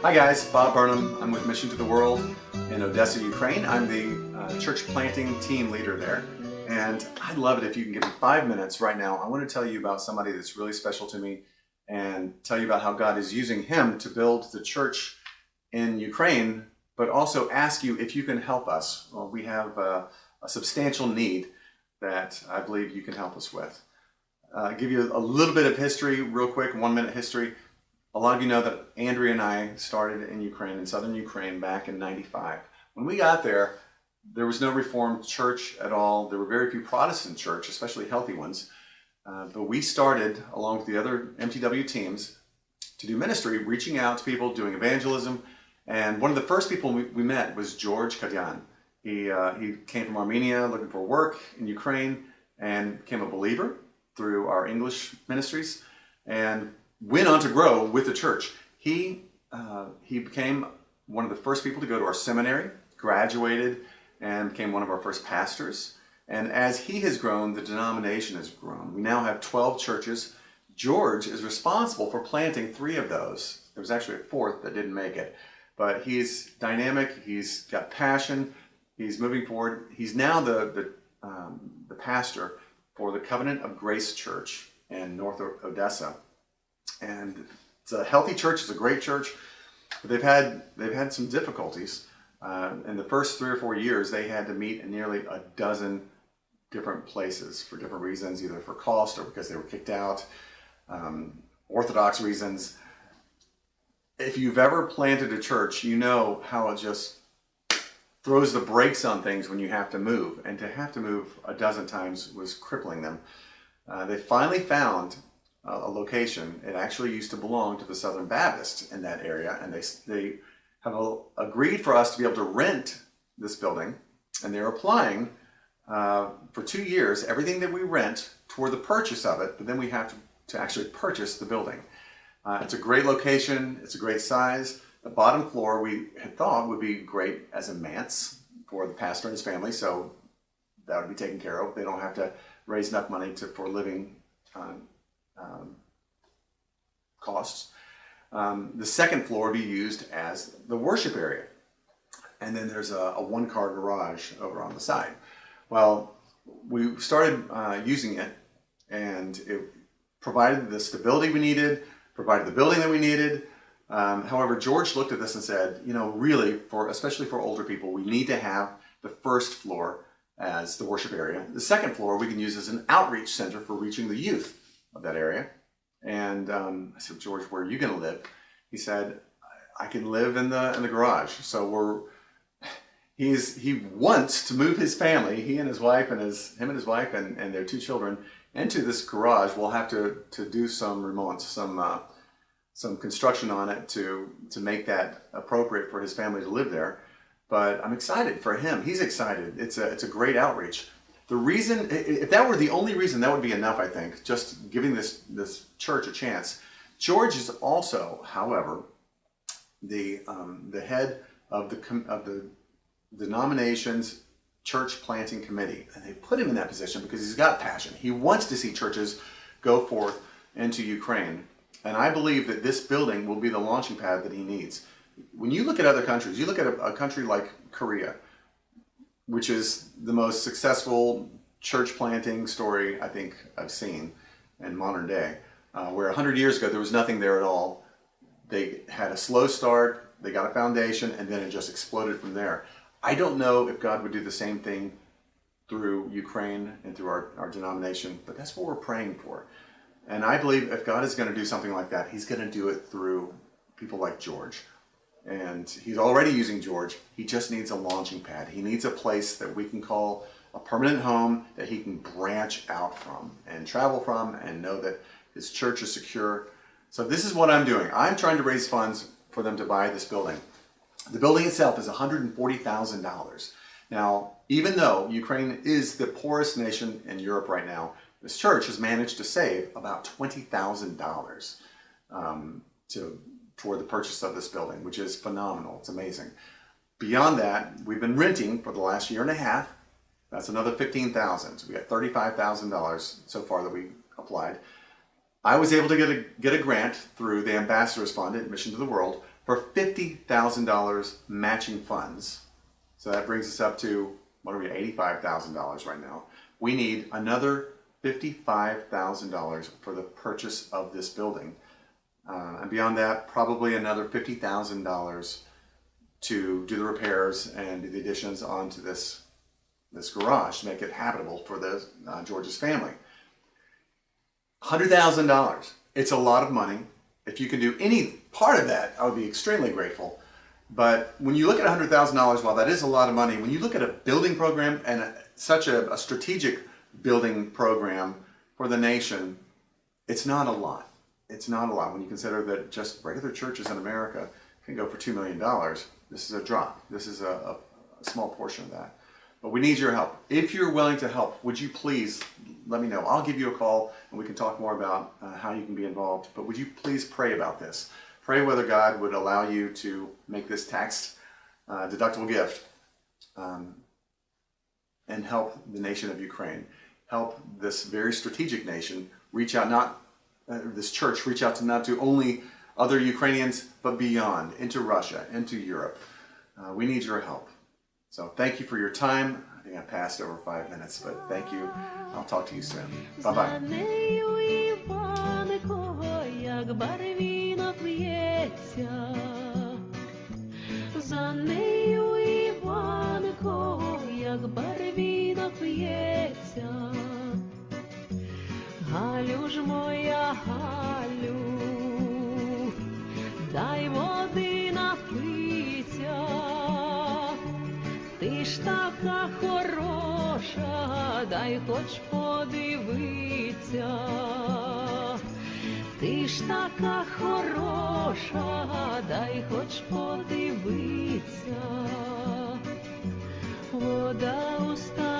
Hi guys, Bob Burnham. I'm with Mission to the World in Odessa, Ukraine. I'm the church planting team leader there. And I'd love it if you can give me 5 minutes right now. I want to tell you about somebody that's really special to me and tell you about how God is using him to build the church in Ukraine, but also ask you if you can help us. Well, we have a substantial need that I believe you can help us with. Give you a little bit of history real quick, 1 minute history. A lot of you know that Andrea and I started in Ukraine, in southern Ukraine, back in '95. When we got there, there was no Reformed church at all. There were very few Protestant church, especially healthy ones. But we started, along with the other MTW teams, to do ministry, reaching out to people, doing evangelism. And one of the first people we met was George Kadyan. He came from Armenia looking for work in Ukraine and became a believer through our English ministries and went on to grow with the church. He became one of the first people to go to our seminary, graduated, and became one of our first pastors. And as he has grown, the denomination has grown. We now have 12 churches. George is responsible for planting 3 of those. There was actually a 4th that didn't make it. But he's dynamic, he's got passion, he's moving forward. He's now the pastor for the Covenant of Grace Church in North Odessa. And it's a healthy church, it's a great church, but they've had some difficulties. In the first 3 or 4 years, they had to meet in nearly a dozen different places for different reasons, either for cost or because they were kicked out, Orthodox reasons. If you've ever planted a church, you know how it just throws the brakes on things when you have to move. And to have to move a dozen times was crippling them. They finally found a location. It actually used to belong to the Southern Baptists in that area, and they have agreed for us to be able to rent this building, and they're applying for 2 years everything that we rent toward the purchase of it, but then we have to actually purchase the building. It's a great location, it's a great size. The bottom floor we had thought would be great as a manse for the pastor and his family, so that would be taken care of. They don't have to raise enough money for living costs. The second floor would be used as the worship area. And then there's a 1-car garage over on the side. Well, we started using it, and it provided the stability we needed, provided the building that we needed. However, George looked at this and said, you know, really, especially for older people, we need to have the first floor as the worship area. The second floor we can use as an outreach center for reaching the youth of that area. And I said, George, where are you going to live? He said, I can live in the garage. So he wants to move his family, him and his wife and their 2 children, into this garage. We'll have to do some remodeling, some construction on it to make that appropriate for his family to live there. But I'm excited for him. He's excited. It's a great outreach. The reason, if that were the only reason, that would be enough, I think, just giving this church a chance. George is also, however, the head of the denomination's church planting committee. And they put him in that position because he's got passion. He wants to see churches go forth into Ukraine. And I believe that this building will be the launching pad that he needs. When you look at other countries, you look at a country like Korea, which is the most successful church planting story I think I've seen in modern day, where 100 years ago there was nothing there at all. They had a slow start, they got a foundation, and then it just exploded from there. I don't know if God would do the same thing through Ukraine and through our denomination, but that's what we're praying for. And I believe if God is going to do something like that, he's going to do it through people like George. And he's already using George. He just needs a launching pad. He needs a place that we can call a permanent home that he can branch out from and travel from and know that his church is secure. So this is what I'm doing. I'm trying to raise funds for them to buy this building. The building itself is $140,000. Now, even though Ukraine is the poorest nation in Europe right now, this church has managed to save about $20,000 toward the purchase of this building, which is phenomenal. It's amazing. Beyond that, we've been renting for the last year and a half. That's another $15,000. So we got $35,000 so far that we applied. I was able to get a grant through the Ambassador's Fund at Mission to the World for $50,000 matching funds. So that brings us up to, what are we, $85,000 right now. We need another $55,000 for the purchase of this building. And beyond that, probably another $50,000 to do the repairs and do the additions onto this garage to make it habitable for the George's family. $100,000. It's a lot of money. If you can do any part of that, I would be extremely grateful. But when you look at $100,000, while that is a lot of money, when you look at a building program and such a strategic building program for the nation, it's not a lot. It's not a lot when you consider that just regular churches in America can go for $2 million. This is a drop. This is a small portion of that. But we need your help. If you're willing to help, would you please let me know? I'll give you a call and we can talk more about how you can be involved. But would you please pray about this? Pray whether God would allow you to make this tax deductible gift and help the nation of Ukraine. Help this very strategic nation reach out, this church reach out to not to only other Ukrainians, but beyond, into Russia, into Europe. We need your help. So thank you for your time. I think I passed over 5 minutes, but thank you. I'll talk to you soon. Bye-bye. За нею Іванко, як барвінок в'ється. Галю ж моя, Галю, дай води напиться. Ти ж така хороша, дай хоч подивиться. Ти ж така хороша, дай хоч подивиться. Вода уста